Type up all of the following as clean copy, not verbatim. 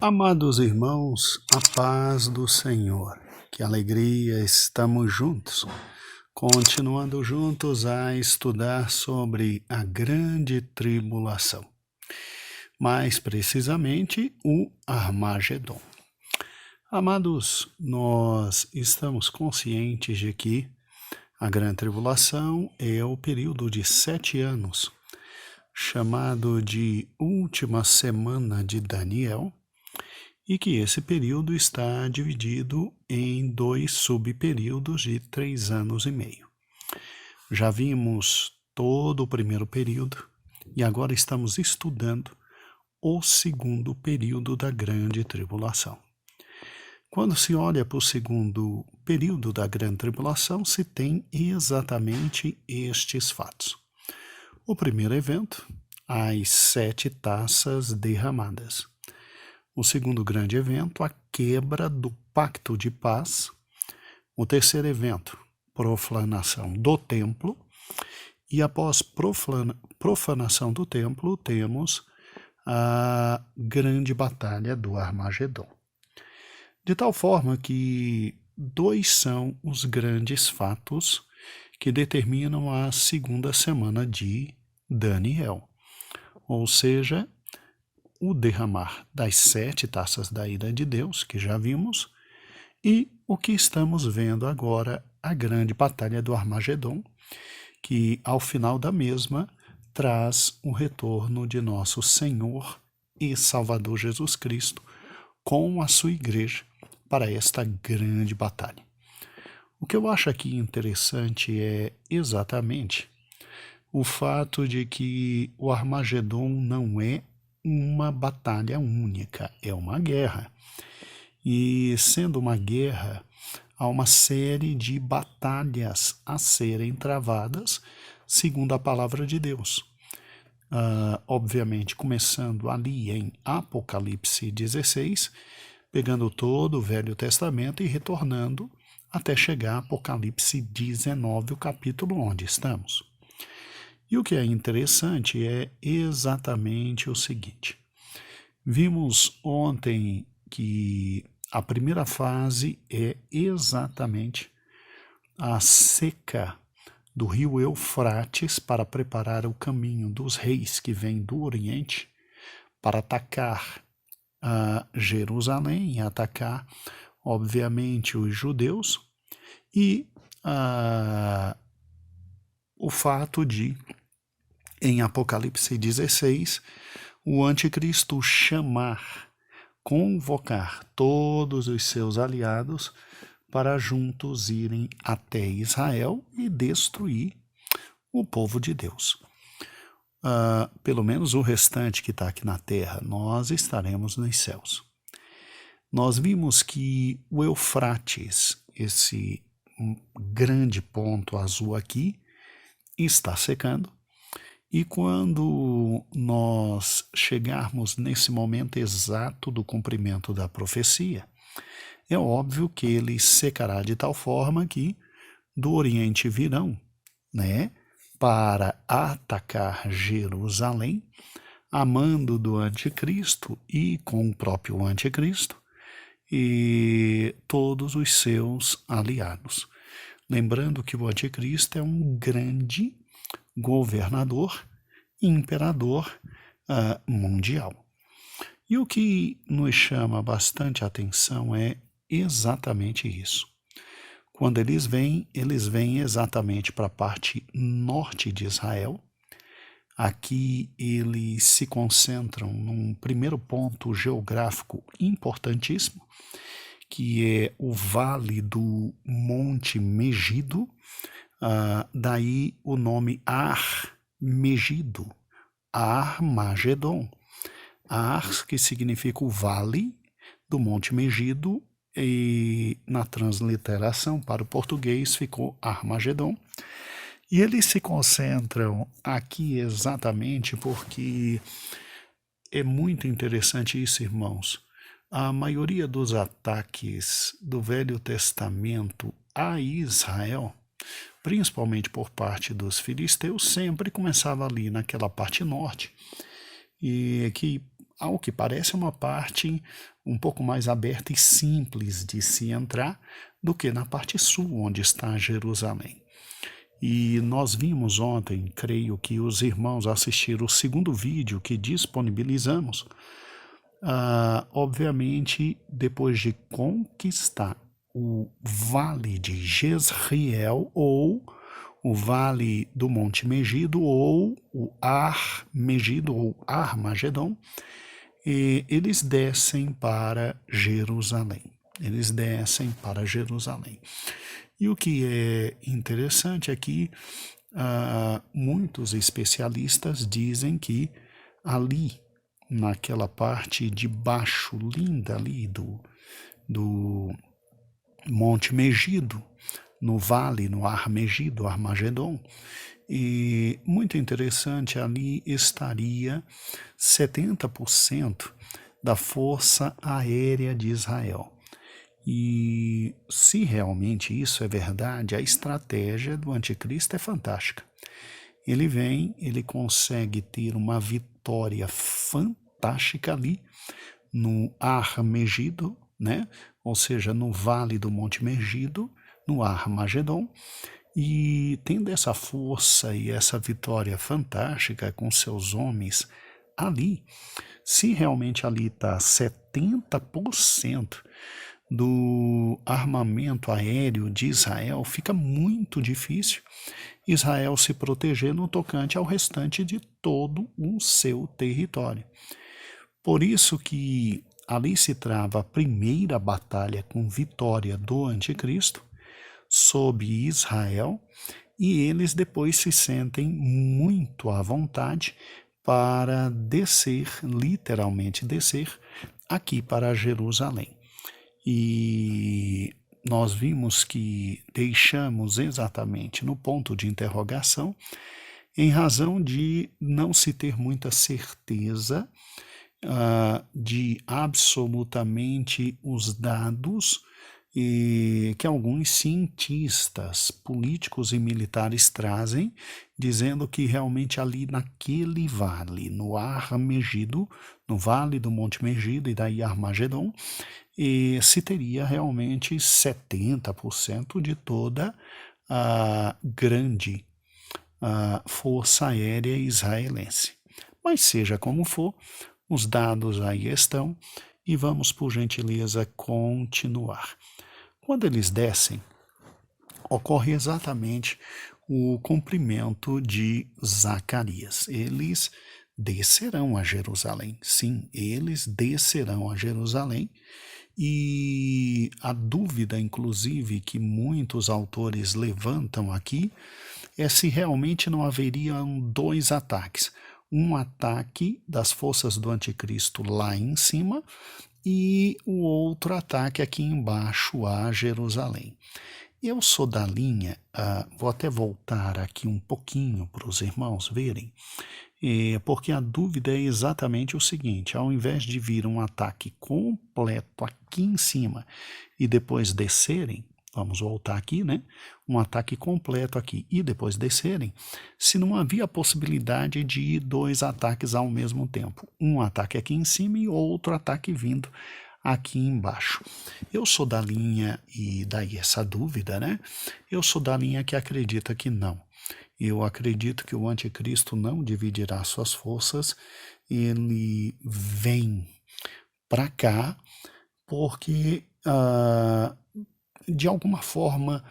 Amados irmãos, a paz do Senhor, que alegria estamos juntos, continuando juntos a estudar sobre a grande tribulação, mais precisamente o Armagedon. Amados, nós estamos conscientes de que a grande tribulação é o período de 7 anos, chamado de última semana de Daniel, e que esse período está dividido em 2 subperíodos de 3 anos e meio. Já vimos todo o primeiro período e agora estamos estudando o segundo período da grande tribulação. Quando se olha para o segundo período da grande tribulação, se tem exatamente estes fatos. O primeiro evento, as 7 taças derramadas. O segundo grande evento, a quebra do pacto de paz. O terceiro evento, profanação do templo. E após profanação do templo, temos a grande batalha do Armagedon. De tal forma que 2 são os grandes fatos que determinam a segunda semana de Daniel. Ou seja, o derramar das 7 taças da ira de Deus, que já vimos, e o que estamos vendo agora, a grande batalha do Armagedon, que ao final da mesma traz o retorno de nosso Senhor e Salvador Jesus Cristo com a sua igreja para esta grande batalha. O que eu acho aqui interessante é exatamente o fato de que o Armagedon não é uma batalha única, é uma guerra. E sendo uma guerra, há uma série de batalhas a serem travadas segundo a palavra de Deus. Obviamente, começando ali em Apocalipse 16, pegando todo o Velho Testamento e retornando até chegar a Apocalipse 19, o capítulo onde estamos. E o que é interessante é exatamente o seguinte. Vimos ontem que a primeira fase é exatamente a seca do rio Eufrates para preparar o caminho dos reis que vêm do Oriente para atacar Jerusalém e atacar, obviamente, os judeus, e o fato de, em Apocalipse 16, o anticristo convocar todos os seus aliados para juntos irem até Israel e destruir o povo de Deus. Pelo menos o restante que está aqui na terra, nós estaremos nos céus. Nós vimos que o Eufrates, esse grande ponto azul aqui, está secando. E quando nós chegarmos nesse momento exato do cumprimento da profecia, é óbvio que ele secará de tal forma que do Oriente virão, para atacar Jerusalém, a mando do anticristo e com o próprio anticristo e todos os seus aliados. Lembrando que o anticristo é um grande governador e imperador mundial. E o que nos chama bastante atenção é exatamente isso. Quando eles vêm exatamente para a parte norte de Israel. Aqui eles se concentram num primeiro ponto geográfico importantíssimo, que é o vale do Monte Megido, daí o nome Ar-Megido, Armagedon. Ar, que significa o vale do Monte Megido, e na transliteração para o português ficou Armagedon. E eles se concentram aqui exatamente porque é muito interessante isso, irmãos. A maioria dos ataques do Velho Testamento a Israel, principalmente por parte dos filisteus, sempre começava ali naquela parte norte, e que ao que parece, uma parte um pouco mais aberta e simples de se entrar do que na parte sul, onde está Jerusalém. E nós vimos ontem, creio que os irmãos assistiram o segundo vídeo que disponibilizamos. Obviamente, depois de conquistar o Vale de Jezreel, ou o Vale do Monte Megido, ou o Ar Megido, ou Armagedon, eles descem para Jerusalém. Eles descem para Jerusalém. E o que é interessante é que muitos especialistas dizem que ali, naquela parte de baixo, linda ali do Monte Megido, no vale, no Ar Megido, Armagedon, e muito interessante, ali estaria 70% da força aérea de Israel. E se realmente isso é verdade, a estratégia do anticristo é fantástica. Ele vem, ele consegue ter uma vitória fantástica ali no Ar Megido, né? Ou seja, no vale do Monte Megido, no Armagedon, e tendo essa força e essa vitória fantástica com seus homens ali, se realmente ali está 70% do armamento aéreo de Israel, fica muito difícil Israel se proteger no tocante ao restante de todo o seu território. Por isso que ali se trava a primeira batalha com vitória do anticristo sob Israel, e eles depois se sentem muito à vontade para descer, literalmente descer, aqui para Jerusalém. E nós vimos que deixamos exatamente no ponto de interrogação, em razão de não se ter muita certeza de absolutamente os dados que alguns cientistas políticos e militares trazem, dizendo que realmente ali naquele vale, no Ar Megido, no vale do Monte Megido e daí Armagedon, se teria realmente 70% de toda a grande força aérea israelense. Mas seja como for, os dados aí estão, e vamos, por gentileza, continuar. Quando eles descem, ocorre exatamente o cumprimento de Zacarias. Eles descerão a Jerusalém. Sim, eles descerão a Jerusalém. E a dúvida, inclusive, que muitos autores levantam aqui é se realmente não haveriam dois ataques. Um ataque das forças do anticristo lá em cima e o outro ataque aqui embaixo a Jerusalém. Eu sou da linha, vou até voltar aqui um pouquinho para os irmãos verem, porque a dúvida é exatamente o seguinte: ao invés de vir um ataque completo aqui em cima e depois descerem, vamos voltar aqui, né? Um ataque completo aqui e depois descerem, se não havia a possibilidade de dois ataques ao mesmo tempo. Um ataque aqui em cima e outro ataque vindo aqui embaixo. Eu sou da linha, e daí essa dúvida, né? Eu sou da linha que acredita que não. Eu acredito que o anticristo não dividirá suas forças, ele vem para cá porque de alguma forma,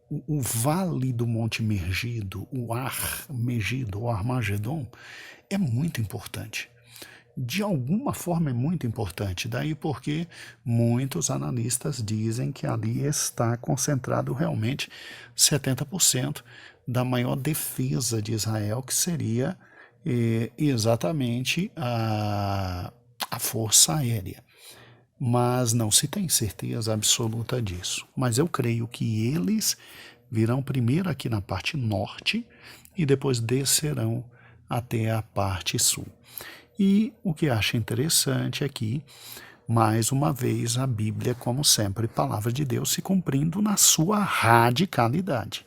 o vale do Monte Megido, o Ar Megido, o Armagedon, é muito importante. De alguma forma é muito importante, daí porque muitos analistas dizem que ali está concentrado realmente 70% da maior defesa de Israel, que seria exatamente a força aérea. Mas não se tem certeza absoluta disso. Mas eu creio que eles virão primeiro aqui na parte norte e depois descerão até a parte sul. E o que acho interessante é que, mais uma vez, a Bíblia, como sempre, palavra de Deus, se cumprindo na sua radicalidade.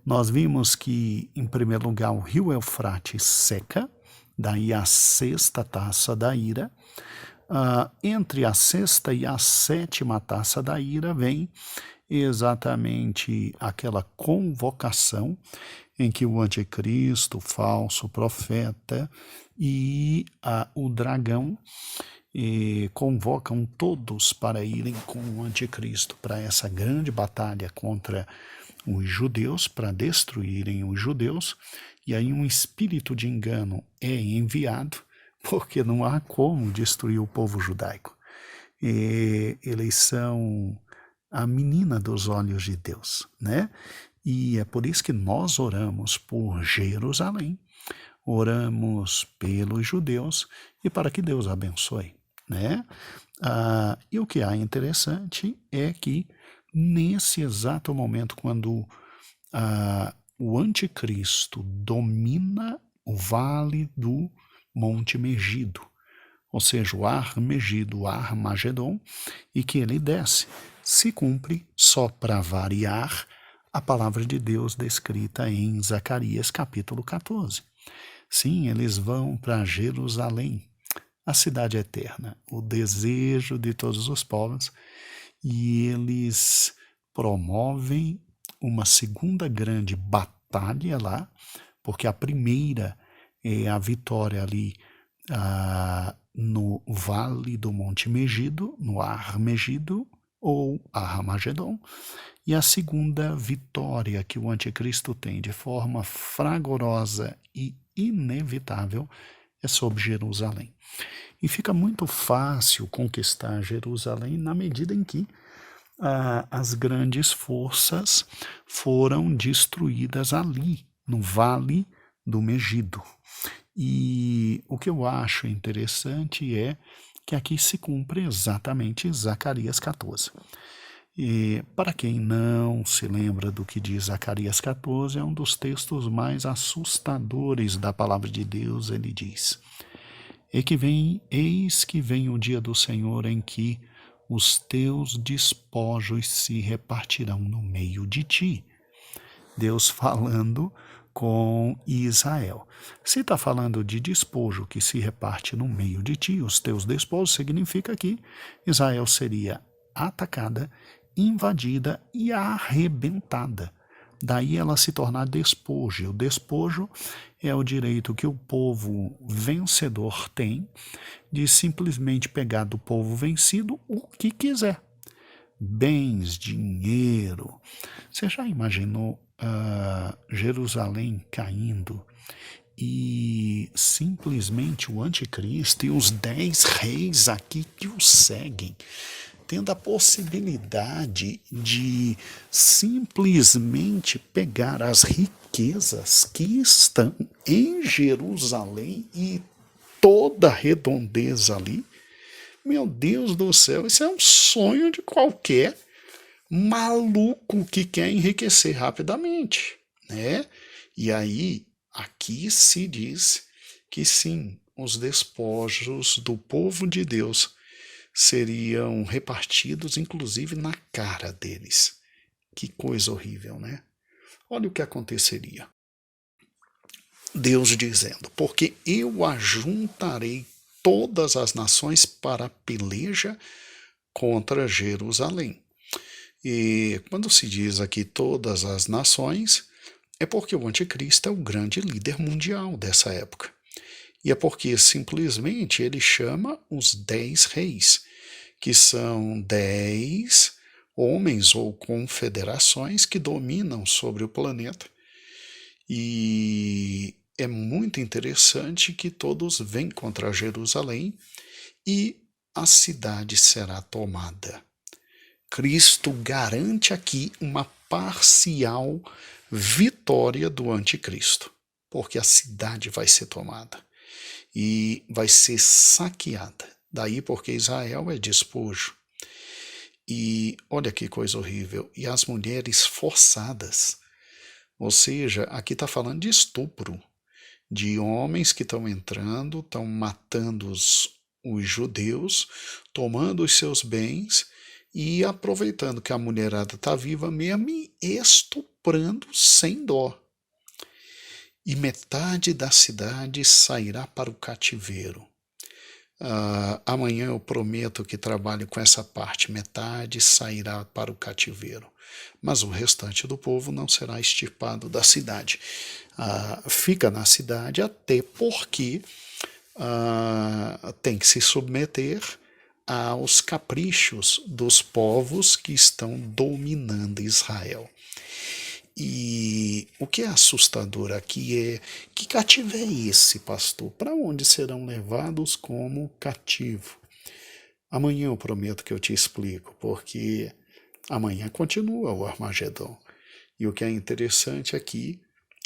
Nós vimos que, em primeiro lugar, o rio Eufrates seca, daí a sexta taça da ira. Entre a sexta e a sétima taça da ira vem exatamente aquela convocação em que o anticristo, o falso profeta e o dragão convocam todos para irem com o anticristo para essa grande batalha contra os judeus, para destruírem os judeus, e aí um espírito de engano é enviado, porque não há como destruir o povo judaico. Eles são a menina dos olhos de Deus, né? E é por isso que nós oramos por Jerusalém, oramos pelos judeus e para que Deus abençoe, né? E o que há interessante é que nesse exato momento, quando o anticristo domina o vale do Monte Megido, ou seja, o Ar-Megido, o Armagedon, e que ele desce, se cumpre, só para variar, a palavra de Deus descrita em Zacarias capítulo 14. Sim, eles vão para Jerusalém, a cidade eterna, o desejo de todos os povos, e eles promovem uma segunda grande batalha lá, porque a primeira é a vitória ali no vale do Monte Megido, no Ar-Megido, ou Armagedon, e a segunda vitória que o anticristo tem de forma fragorosa e inevitável é sobre Jerusalém. E fica muito fácil conquistar Jerusalém na medida em que as grandes forças foram destruídas ali, no Vale do Megido. E o que eu acho interessante é que aqui se cumpre exatamente Zacarias 14. E para quem não se lembra do que diz Zacarias 14, é um dos textos mais assustadores da palavra de Deus. Ele diz: eis que vem o dia do Senhor em que os teus despojos se repartirão no meio de ti. Deus falando com Israel. Se está falando de despojo que se reparte no meio de ti, os teus despojos, significa que Israel seria atacada, invadida e arrebentada. Daí ela se tornar despojo. O despojo é o direito que o povo vencedor tem de simplesmente pegar do povo vencido o que quiser. Bens, dinheiro. Você já imaginou Jerusalém caindo e simplesmente o anticristo e os 10 reis aqui que o seguem, tendo a possibilidade de simplesmente pegar as riquezas que estão em Jerusalém e toda a redondeza ali? Meu Deus do céu, isso é um sonho de qualquer maluco que quer enriquecer rapidamente, né? E aí, aqui se diz que sim, os despojos do povo de Deus seriam repartidos, inclusive na cara deles. Que coisa horrível, né? Olha o que aconteceria. Deus dizendo: porque eu ajuntarei todas as nações para a peleja contra Jerusalém. E quando se diz aqui todas as nações, é porque o anticristo é o grande líder mundial dessa época. E é porque simplesmente ele chama os 10 reis, que são 10 homens ou confederações que dominam sobre o planeta. E é muito interessante que todos vêm contra Jerusalém e a cidade será tomada. Cristo garante aqui uma parcial vitória do anticristo, porque a cidade vai ser tomada e vai ser saqueada. Daí porque Israel é despojo. E olha que coisa horrível. E as mulheres forçadas. Ou seja, aqui está falando de estupro, de homens que estão entrando, estão matando os judeus, tomando os seus bens e aproveitando que a mulherada está viva mesmo e estuprando sem dó. e metade da cidade sairá para o cativeiro. Amanhã eu prometo que trabalho com essa parte, metade sairá para o cativeiro, mas o restante do povo não será extirpado da cidade. Fica na cidade até porque tem que se submeter aos caprichos dos povos que estão dominando Israel. E o que é assustador aqui é: que cativo é esse, pastor? Para onde serão levados como cativo? Amanhã eu prometo que eu te explico, porque amanhã continua o Armagedon. E o que é interessante aqui,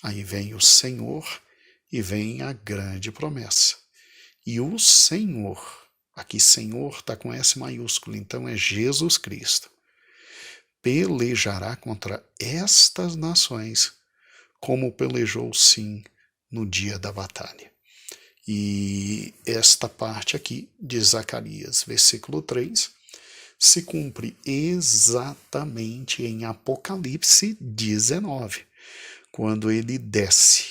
aí vem o Senhor e vem a grande promessa. E o Senhor, aqui Senhor está com S maiúsculo, então é Jesus Cristo, pelejará contra estas nações, como pelejou sim no dia da batalha. E esta parte aqui de Zacarias, versículo 3, se cumpre exatamente em Apocalipse 19, quando ele desce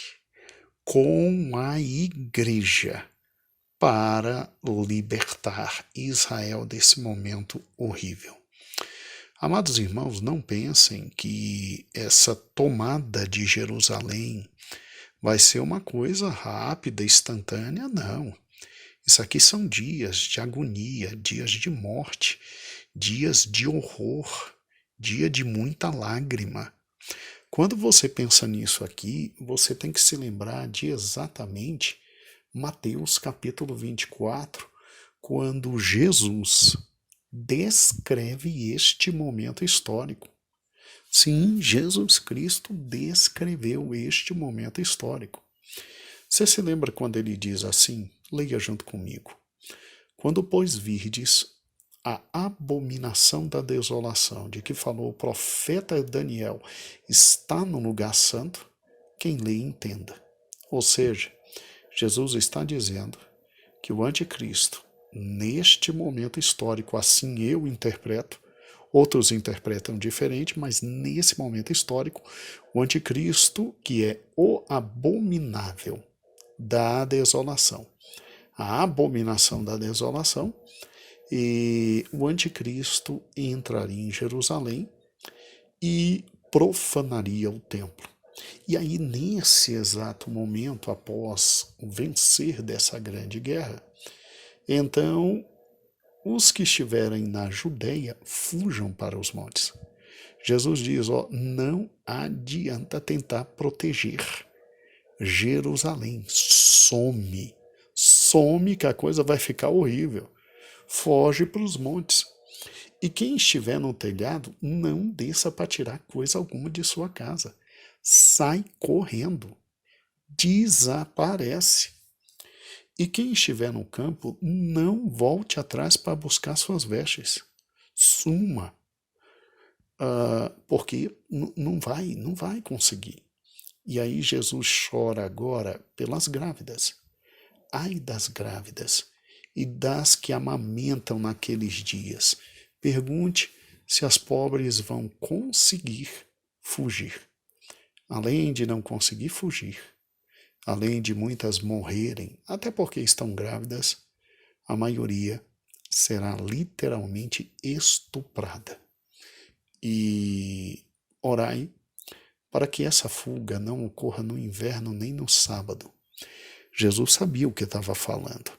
com a igreja para libertar Israel desse momento horrível. Amados irmãos, não pensem que essa tomada de Jerusalém vai ser uma coisa rápida, instantânea, não. Isso aqui são dias de agonia, dias de morte, dias de horror, dia de muita lágrima. Quando você pensa nisso aqui, você tem que se lembrar de exatamente Mateus capítulo 24, quando Jesus descreve este momento histórico. Sim, Jesus Cristo descreveu este momento histórico. Você se lembra quando ele diz assim? Leia junto comigo. Quando, pois, virdes a abominação da desolação, de que falou o profeta Daniel, está no lugar santo, quem lê entenda. Ou seja, Jesus está dizendo que o anticristo, neste momento histórico, assim eu interpreto, outros interpretam diferente, mas nesse momento histórico, o anticristo, que é o abominável da desolação, a abominação da desolação, e o anticristo entraria em Jerusalém e profanaria o templo. E aí, nesse exato momento, após o vencer dessa grande guerra, então os que estiverem na Judéia fujam para os montes. Jesus diz, não adianta tentar proteger Jerusalém. Some que a coisa vai ficar horrível. Foge para os montes. E quem estiver no telhado, não desça para tirar coisa alguma de sua casa. Sai correndo. Desaparece. E quem estiver no campo, não volte atrás para buscar suas vestes. Suma. Porque não vai conseguir. E aí Jesus chora agora pelas grávidas. Ai das grávidas e das que amamentam naqueles dias. Pergunte se as pobres vão conseguir fugir. Além de não conseguir fugir, além de muitas morrerem, até porque estão grávidas, a maioria será literalmente estuprada. E orai para que essa fuga não ocorra no inverno nem no sábado. Jesus sabia o que estava falando.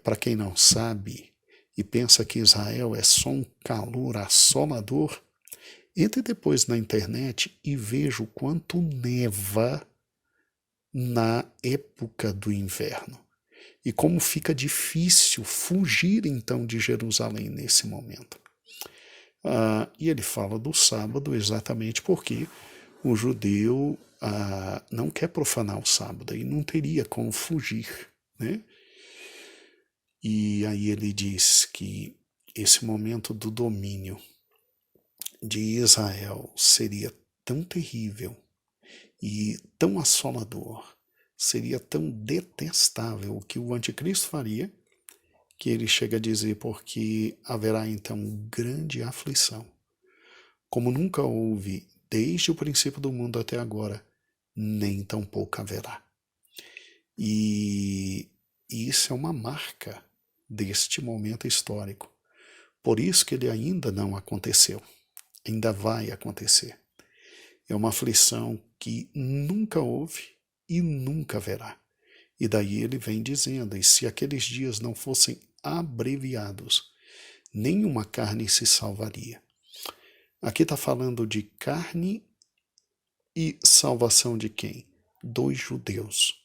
Para quem não sabe e pensa que Israel é só um calor assolador, entre depois na internet e veja o quanto neva na época do inverno. E como fica difícil fugir então de Jerusalém nesse momento. E ele fala do sábado exatamente porque o judeu não quer profanar o sábado e não teria como fugir, né? E aí ele diz que esse momento do domínio de Israel seria tão terrível e tão assolador, seria tão detestável o que o anticristo faria, que ele chega a dizer porque haverá então grande aflição, como nunca houve desde o princípio do mundo até agora, nem tampouco haverá. E isso é uma marca deste momento histórico. Por isso que ele ainda não aconteceu, ainda vai acontecer. É uma aflição que nunca houve e nunca haverá. E daí ele vem dizendo, e se aqueles dias não fossem abreviados, nenhuma carne se salvaria. Aqui está falando de carne e salvação de quem? Dos judeus.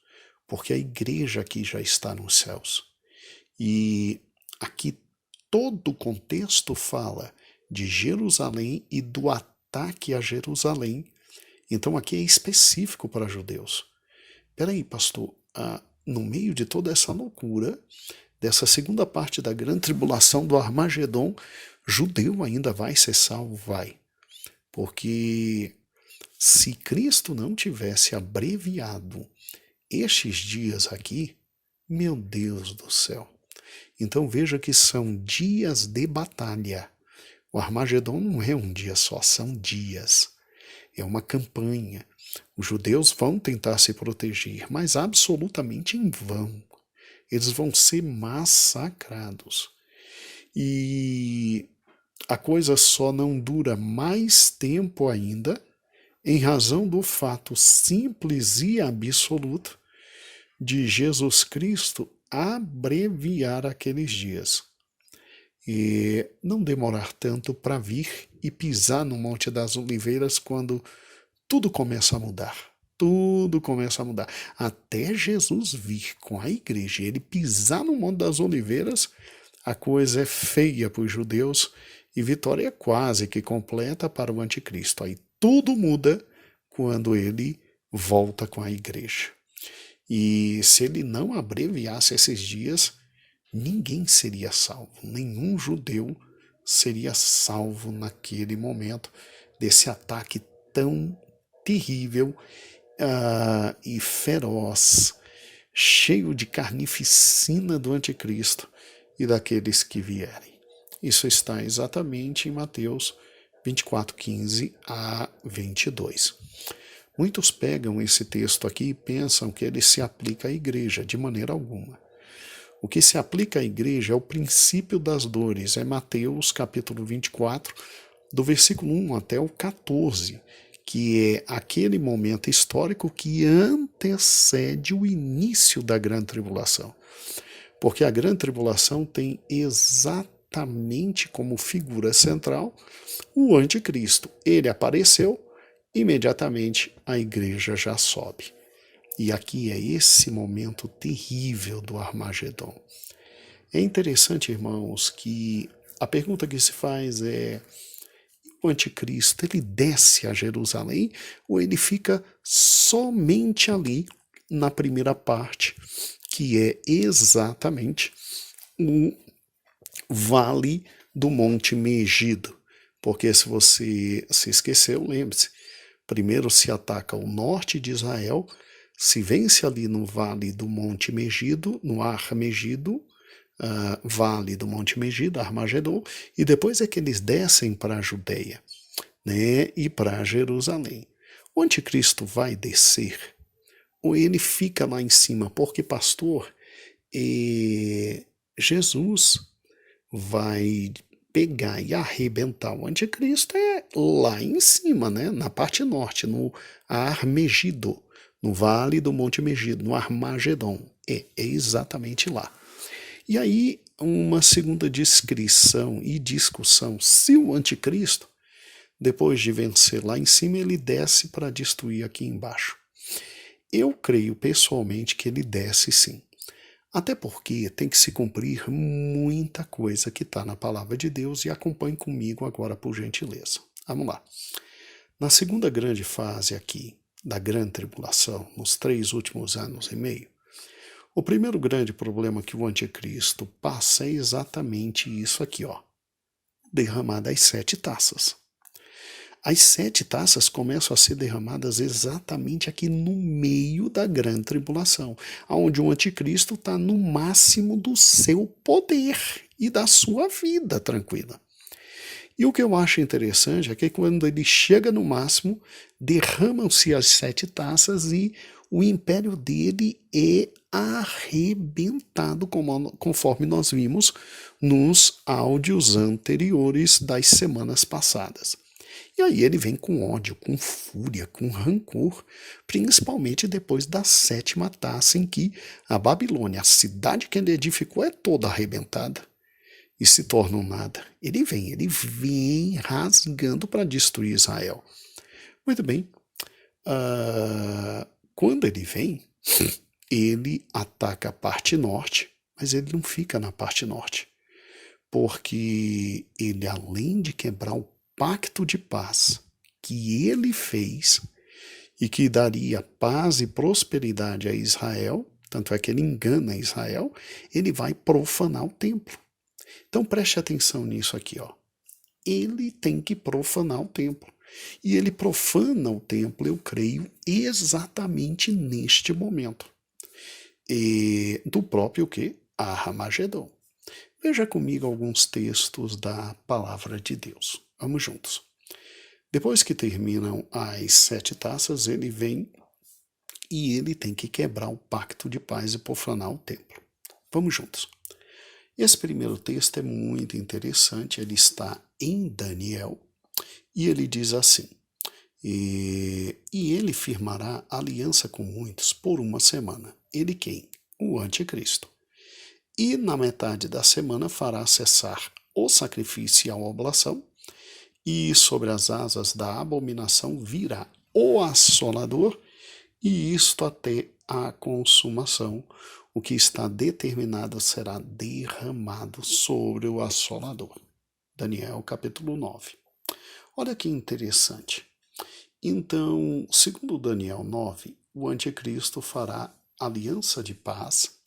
Porque a igreja aqui já está nos céus. E aqui todo o contexto fala de Jerusalém e do ataque a Jerusalém. Então aqui é específico para judeus. Peraí, pastor, no meio de toda essa loucura, dessa segunda parte da grande tribulação do Armagedon, judeu ainda vai ser salvo? Vai. Porque se Cristo não tivesse abreviado estes dias aqui, meu Deus do céu. Então veja que são dias de batalha. O Armagedon não é um dia só, são dias. É uma campanha. Os judeus vão tentar se proteger, mas absolutamente em vão. Eles vão ser massacrados. E a coisa só não dura mais tempo ainda em razão do fato simples e absoluto de Jesus Cristo abreviar aqueles dias e não demorar tanto para vir e pisar no Monte das Oliveiras quando tudo começa a mudar. Tudo começa a mudar. Até Jesus vir com a igreja, ele pisar no Monte das Oliveiras, a coisa é feia para os judeus e vitória é quase que completa para o anticristo. Aí tudo muda quando ele volta com a igreja. E se ele não abreviasse esses dias, ninguém seria salvo, nenhum judeu seria salvo naquele momento desse ataque tão terrível e feroz, cheio de carnificina do anticristo e daqueles que vierem. Isso está exatamente em Mateus 24, 15 a 22. Muitos pegam esse texto aqui e pensam que ele se aplica à igreja, de maneira alguma. O que se aplica à igreja é o princípio das dores, é Mateus capítulo 24, do versículo 1 até o 14, que é aquele momento histórico que antecede o início da grande tribulação. Porque a grande tribulação tem exatamente como figura central o anticristo. Ele apareceu, imediatamente a igreja já sobe. E aqui é esse momento terrível do Armagedon. É interessante, irmãos, que a pergunta que se faz é: o anticristo, ele desce a Jerusalém ou ele fica somente ali na primeira parte, que é exatamente o vale do Monte Megido? Porque se você se esqueceu, lembre-se, primeiro se ataca o norte de Israel, se vence ali no vale do Monte Megido, no Ar-Megido, vale do Monte Megido, Armagedon, e depois é que eles descem para a Judeia, né, e para Jerusalém. O anticristo vai descer ou ele fica lá em cima? Porque, pastor, Jesus vai pegar e arrebentar o anticristo lá em cima, né, na parte norte, no Ar-Megido, no vale do Monte Megido, no Armagedon. É exatamente lá. E aí, uma segunda descrição e discussão: se o anticristo, depois de vencer lá em cima, ele desce para destruir aqui embaixo. Eu creio pessoalmente que ele desce sim. Até porque tem que se cumprir muita coisa que está na palavra de Deus, e acompanhe comigo agora, por gentileza. Vamos lá. Na segunda grande fase aqui da grande tribulação, nos 3 últimos anos e meio, o primeiro grande problema que o anticristo passa é exatamente isso aqui, ó: derramar das 7 taças. As 7 taças começam a ser derramadas exatamente aqui no meio da grande tribulação, onde o anticristo está no máximo do seu poder e da sua vida tranquila. E o que eu acho interessante é que quando ele chega no máximo, derramam-se as 7 taças e o império dele é arrebentado, conforme nós vimos nos áudios anteriores das semanas passadas. E aí ele vem com ódio, com fúria, com rancor, principalmente depois da 7ª taça, em que a Babilônia, a cidade que ele edificou, é toda arrebentada e se torna um nada. Ele vem rasgando para destruir Israel. Muito bem. Quando ele vem, ele ataca a parte norte, mas ele não fica na parte norte, porque ele, além de quebrar o pacto de paz que ele fez e que daria paz e prosperidade a Israel, tanto é que ele engana Israel, ele vai profanar o templo. Então preste atenção nisso aqui, ó. Ele tem que profanar o templo. E ele profana o templo, eu creio, exatamente neste momento. Do próprio que? Armagedon. Veja comigo alguns textos da palavra de Deus. Vamos juntos. Depois que terminam as 7 taças, ele vem e ele tem que quebrar o pacto de paz e profanar o templo. Vamos juntos. Esse primeiro texto é muito interessante, ele está em Daniel, e ele diz assim, e ele firmará aliança com muitos por 1 semana. Ele quem? O anticristo. E na metade da semana fará cessar o sacrifício e a oblação, e sobre as asas da abominação virá o assolador, e isto até a consumação. O que está determinado será derramado sobre o assolador. Daniel capítulo 9. Olha que interessante. Então, segundo Daniel 9, o anticristo fará aliança de paz,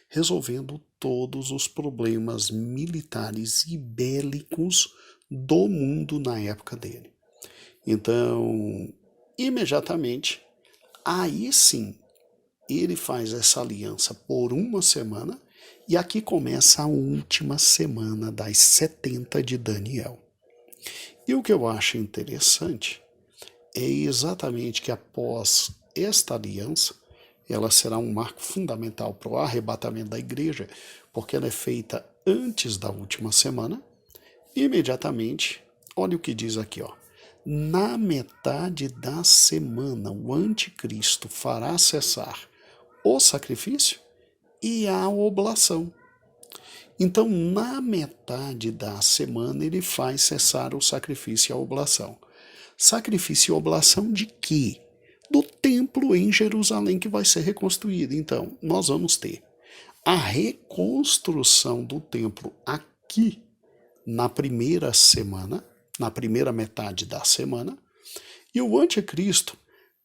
resolvendo todos os problemas militares e bélicos do mundo na época dele. Então, imediatamente, aí sim, ele faz essa aliança por 1 semana, e aqui começa a última semana das 70 de Daniel. E o que eu acho interessante é exatamente que após esta aliança, ela será um marco fundamental para o arrebatamento da igreja, porque ela é feita antes da última semana. Imediatamente, olha o que diz aqui, ó. Na metade da semana, o anticristo fará cessar o sacrifício e a oblação. Então, na metade da semana, ele faz cessar o sacrifício e a oblação. Sacrifício e oblação de quê? Do templo em Jerusalém que vai ser reconstruído. Então, nós vamos ter a reconstrução do templo aqui na primeira semana, na primeira metade da semana, e o anticristo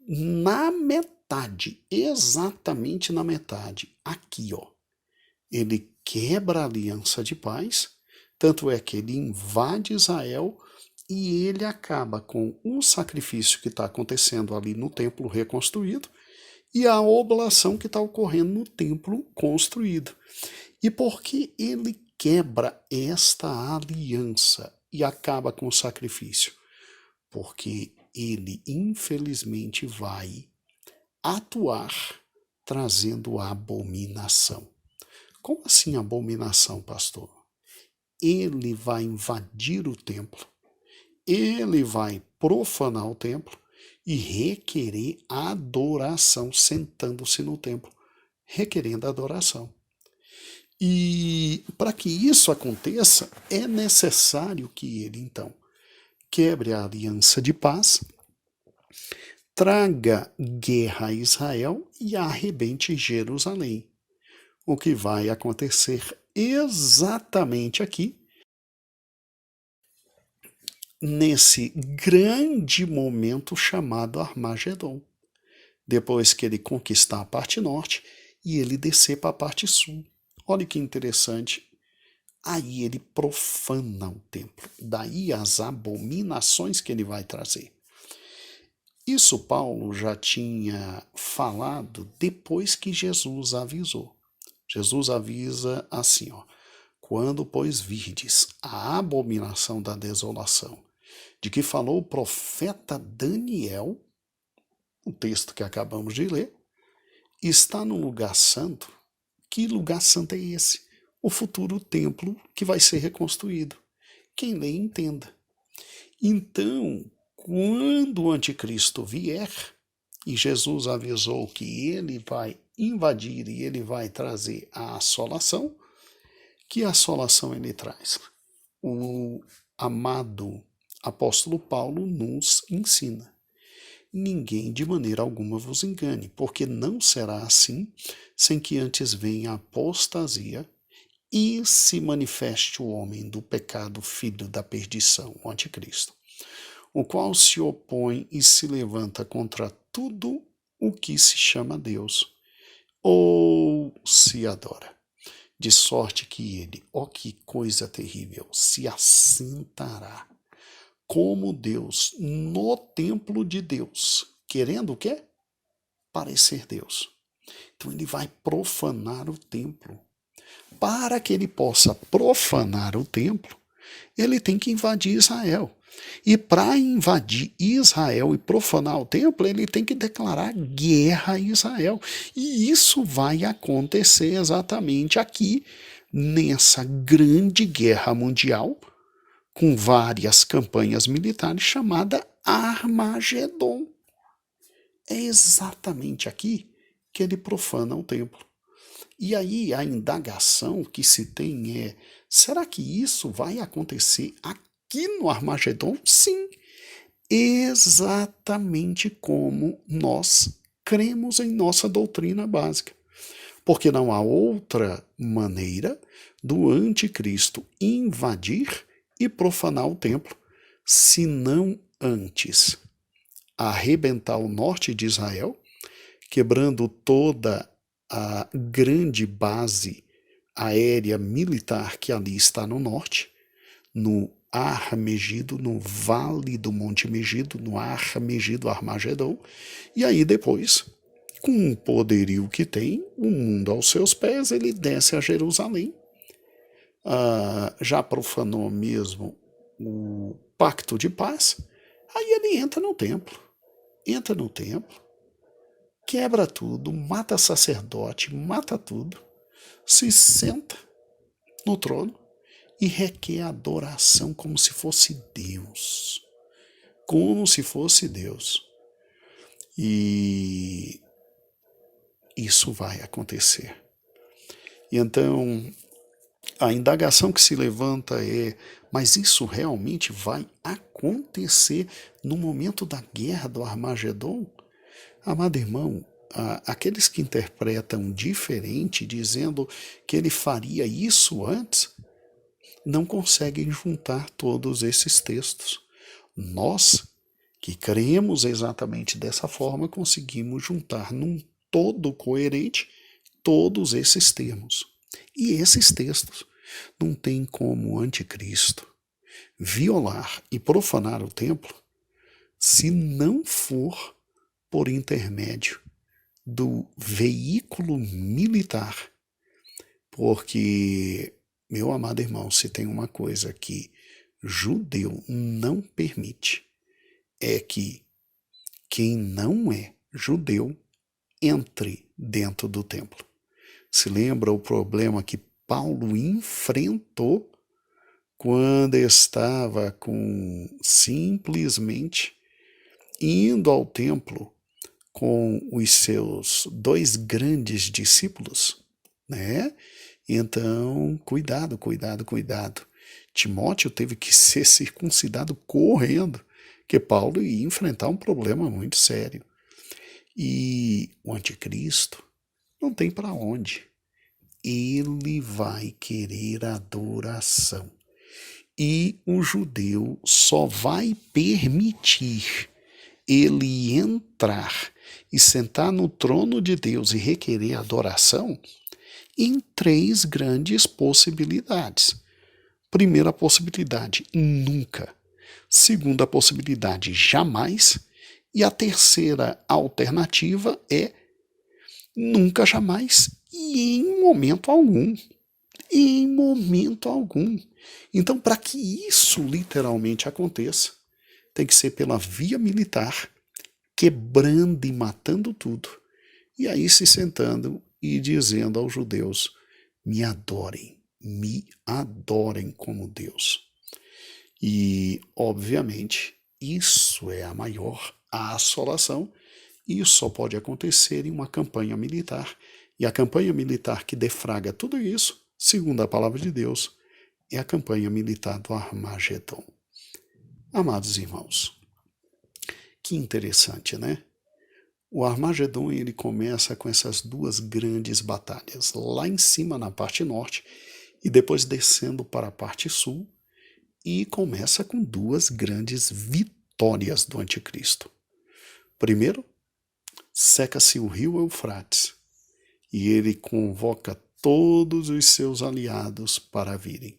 na metade, exatamente na metade, aqui, ó. Ele quebra a aliança de paz, tanto é que ele invade Israel e ele acaba com o sacrifício que está acontecendo ali no templo reconstruído e a oblação que está ocorrendo no templo construído. E por que ele quebra esta aliança e acaba com o sacrifício? Porque ele, infelizmente, vai atuar trazendo abominação. Como assim abominação, pastor? Ele vai invadir o templo, ele vai profanar o templo e requerer adoração, sentando-se no templo, requerendo adoração. E para que isso aconteça, é necessário que ele, então, quebre a aliança de paz, traga guerra a Israel e arrebente Jerusalém. O que vai acontecer exatamente aqui, nesse grande momento chamado Armagedon. Depois que ele conquistar a parte norte e ele descer para a parte sul. Olha que interessante. Aí ele profana o templo. Daí as abominações que ele vai trazer. Isso Paulo já tinha falado depois que Jesus avisou. Jesus avisa assim, ó. Quando, pois, virdes a abominação da desolação, de que falou o profeta Daniel, o texto que acabamos de ler, está no lugar santo. Que lugar santo é esse? O futuro templo que vai ser reconstruído. Quem lê, entenda. Então, quando o anticristo vier, e Jesus avisou que ele vai invadir e ele vai trazer a assolação, que assolação ele traz? O amado apóstolo Paulo nos ensina: ninguém de maneira alguma vos engane, porque não será assim, sem que antes venha a apostasia e se manifeste o homem do pecado, filho da perdição, o anticristo, o qual se opõe e se levanta contra tudo o que se chama Deus ou se adora, de sorte que ele, ó que coisa terrível, se assentará como Deus no templo de Deus, querendo o quê? Parecer Deus. Então ele vai profanar o templo. Para que ele possa profanar o templo, ele tem que invadir Israel. E para invadir Israel e profanar o templo, ele tem que declarar guerra a Israel. E isso vai acontecer exatamente aqui, nessa grande guerra mundial, com várias campanhas militares, chamada Armagedon. É exatamente aqui que ele profana o templo. E aí a indagação que se tem é: será que isso vai acontecer aqui no Armagedon? Sim, exatamente como nós cremos em nossa doutrina básica. Porque não há outra maneira do anticristo invadir e profanar o templo, senão antes arrebentar o norte de Israel, quebrando toda a grande base aérea militar que ali está no norte, no Ar Megido, no Vale do Monte Megido, no Ar Megido, Armagedon, e aí depois, com o poderio que tem, o mundo aos seus pés, ele desce a Jerusalém, já profanou mesmo o pacto de paz, aí ele entra no templo, quebra tudo, mata sacerdote, mata tudo, se senta no trono e requer adoração como se fosse Deus. Como se fosse Deus. E isso vai acontecer. E então, a indagação que se levanta é: mas isso realmente vai acontecer no momento da guerra do Armagedon? Amado irmão, aqueles que interpretam diferente, dizendo que ele faria isso antes, não conseguem juntar todos esses textos. Nós, que cremos exatamente dessa forma, conseguimos juntar num todo coerente todos esses termos. E esses textos não tem como o anticristo violar e profanar o templo se não for por intermédio do veículo militar. Porque, meu amado irmão, se tem uma coisa que judeu não permite, é que quem não é judeu entre dentro do templo. Se lembra o problema que Paulo enfrentou quando estava simplesmente indo ao templo com os seus 2 grandes discípulos, né? Então, cuidado. Timóteo teve que ser circuncidado correndo, que Paulo ia enfrentar um problema muito sério. E o anticristo não tem para onde. Ele vai querer adoração. E o judeu só vai permitir ele entrar e sentar no trono de Deus e requerer adoração em 3 grandes possibilidades. Primeira possibilidade, nunca. Segunda possibilidade, jamais. E a terceira alternativa é nunca, jamais e em momento algum. em momento algum. Então, para que isso literalmente aconteça, tem que ser pela via militar, quebrando e matando tudo, e aí se sentando e dizendo aos judeus: me adorem como Deus. E, obviamente, isso é a maior assolação, e isso só pode acontecer em uma campanha militar. E a campanha militar que defraga tudo isso, segundo a palavra de Deus, é a campanha militar do Armagedon. Amados irmãos, que interessante, né? O Armagedon ele começa com essas duas grandes batalhas, lá em cima na parte norte e depois descendo para a parte sul, e começa com duas grandes vitórias do anticristo. Primeiro, seca-se o rio Eufrates e ele convoca todos os seus aliados para virem.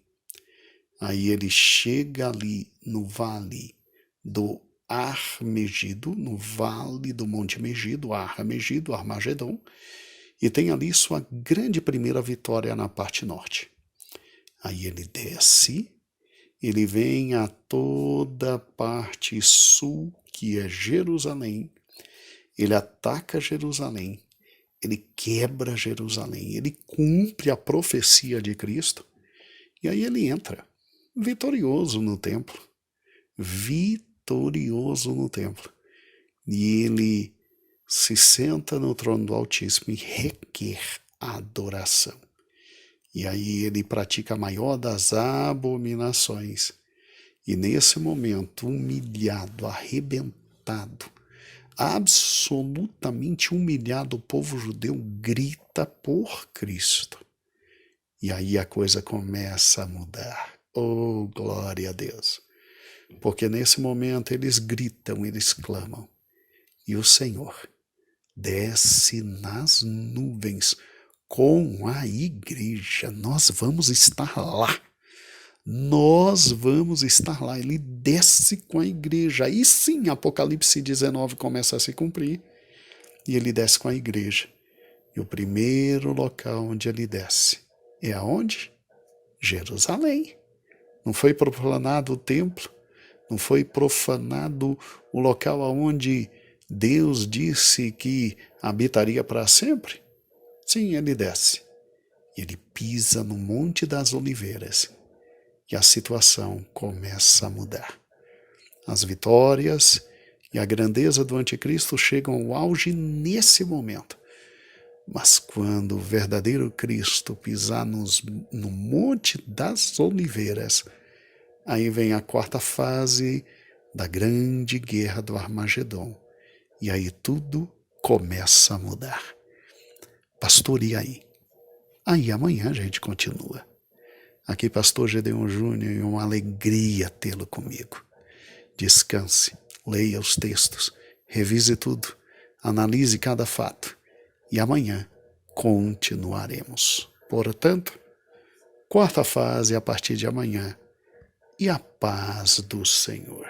Aí ele chega ali no vale do Armegido, no vale do Monte Megido, Armegido, Armagedon, e tem ali sua grande primeira vitória na parte norte. Aí ele desce, ele vem a toda a parte sul, que é Jerusalém, ele ataca Jerusalém, ele quebra Jerusalém, ele cumpre a profecia de Cristo, e aí ele entra vitorioso no templo, vitorioso no templo. E ele se senta no trono do Altíssimo e requer a adoração. E aí ele pratica a maior das abominações. E nesse momento, humilhado, arrebentado, absolutamente humilhado, o povo judeu grita por Cristo. E aí a coisa começa a mudar. Oh, glória a Deus! Porque nesse momento eles gritam, eles clamam. E o Senhor desce nas nuvens com a igreja. Nós vamos estar lá. Nós vamos estar lá. Ele desce com a igreja. Aí sim, Apocalipse 19 começa a se cumprir. E ele desce com a igreja. E o primeiro local onde ele desce é aonde? Jerusalém. Não foi profanado o templo, não foi profanado o local onde Deus disse que habitaria para sempre? Sim, ele desce. Ele pisa no Monte das Oliveiras e a situação começa a mudar. As vitórias e a grandeza do anticristo chegam ao auge nesse momento. Mas quando o verdadeiro Cristo pisar no Monte das Oliveiras, aí vem a quarta fase da grande guerra do Armagedon. E aí tudo começa a mudar. Pastor, e aí? Aí amanhã a gente continua. Aqui, Pastor Gedeon Júnior, e uma alegria tê-lo comigo. Descanse, leia os textos, revise tudo, analise cada fato. E amanhã continuaremos. Portanto, quarta fase a partir de amanhã. E a paz do Senhor.